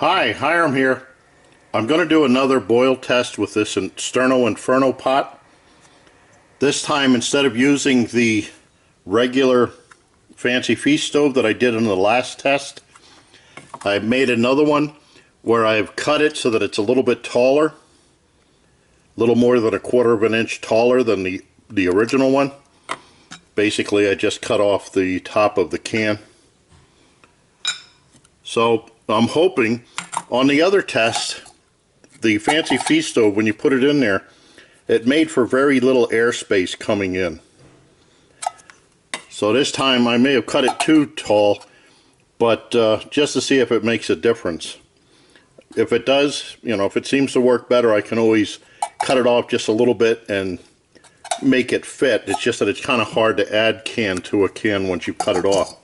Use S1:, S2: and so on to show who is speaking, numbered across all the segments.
S1: Hi, Hiram here. I'm going to do another boil test with this Sterno Inferno pot. This time, instead of using the regular fancy feast stove that I did in the last test, I made another one where I've cut it so that it's a little bit taller, a little more than 1/4 of an inch taller than the original one. Basically, I just cut off the top of the can. So I'm hoping on the other test, the fancy feast stove, when you put it in there, it made for very little airspace coming in. So this time I may have cut it too tall, but just to see if it makes a difference. If it does, if it seems to work better, I can always cut it off just a little bit and make it fit. It's just that it's kind of hard to add can to a can once you cut it off.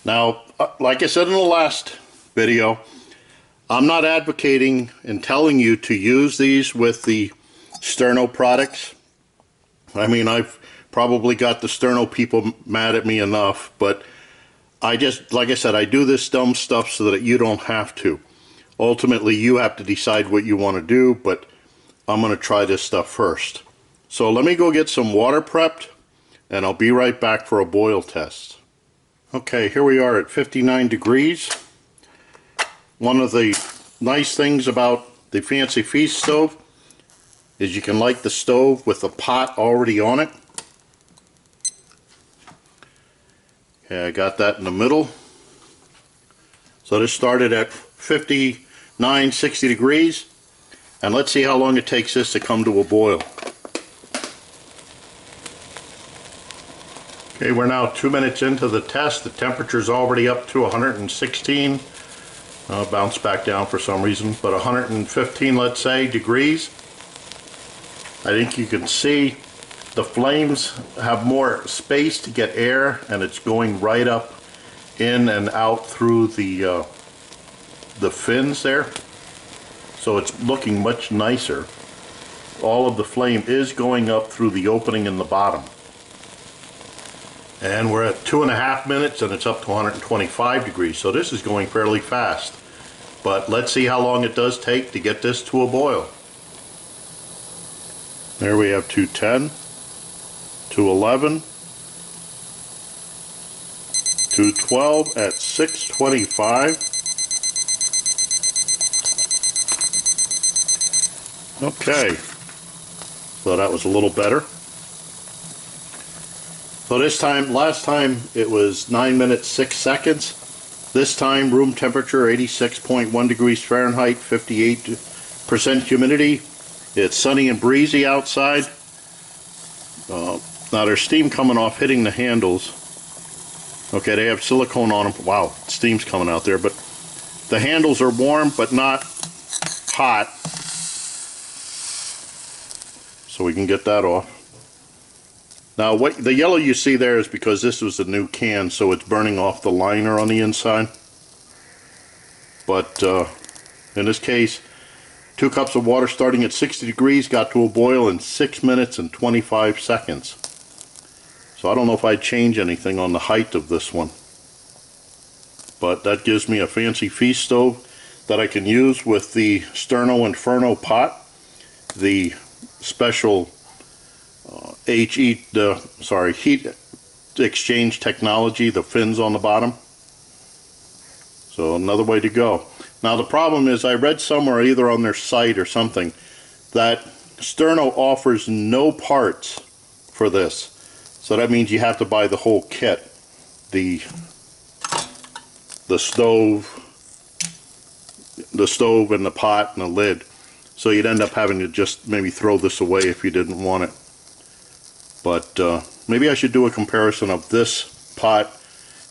S1: Now, like I said in the last video, I'm not advocating and telling you to use these with the Sterno products. I mean, I've probably got the Sterno people mad at me enough, but like I said, I do this dumb stuff so that you don't have to. Ultimately, you have to decide what you want to do, but I'm going to try this stuff first. So let me go get some water prepped, and I'll be right back for a boil test. Okay, here we are at 59 degrees. One of the nice things about the fancy feast stove is you can light the stove with the pot already on it. Okay, I got that in the middle. So this started at 59, 60 degrees, and let's see how long it takes this to come to a boil. Okay, we're now 2 minutes into the test. The temperature's already up to 116. Bounce back down for some reason, but 115, let's say, degrees. I think you can see the flames have more space to get air, and it's going right up in and out through the fins there. So it's looking much nicer. All of the flame is going up through the opening in the bottom. And we're at 2.5 minutes and it's up to 125 degrees. So this is going fairly fast. But let's see how long it does take to get this to a boil. There we have 210, 211, 212 at 625. Okay, so that was a little better. So this time, last time it was 9 minutes 6 seconds. This time room temperature 86.1 degrees Fahrenheit, 58% humidity. It's sunny and breezy outside. Now there's steam coming off hitting the handles. Okay, they have silicone on them. Wow, steam's coming out there, but the handles are warm but not hot. So we can get that off. Now, what the yellow you see there is because this was a new can, so it's burning off the liner on the inside. But in this case, 2 cups of water starting at 60 degrees got to a boil in 6 minutes and 25 seconds. So I don't know if I'd change anything on the height of this one. But that gives me a fancy feast stove that I can use with the Sterno Inferno pot, the special heat exchange technology, the fins on the bottom. So another way to go. Now the problem is, I read somewhere, either on their site or something, that Sterno offers no parts for this. So that means you have to buy the whole kit. The stove and the pot and the lid. So you'd end up having to just maybe throw this away if you didn't want it. But maybe I should do a comparison of this pot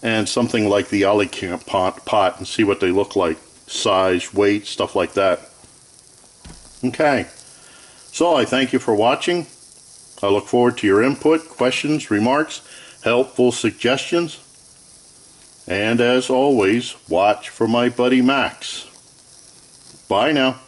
S1: and something like the Alicamp pot and see what they look like. Size, weight, stuff like that. Okay. So I thank you for watching. I look forward to your input, questions, remarks, helpful suggestions. And as always, watch for my buddy Max. Bye now.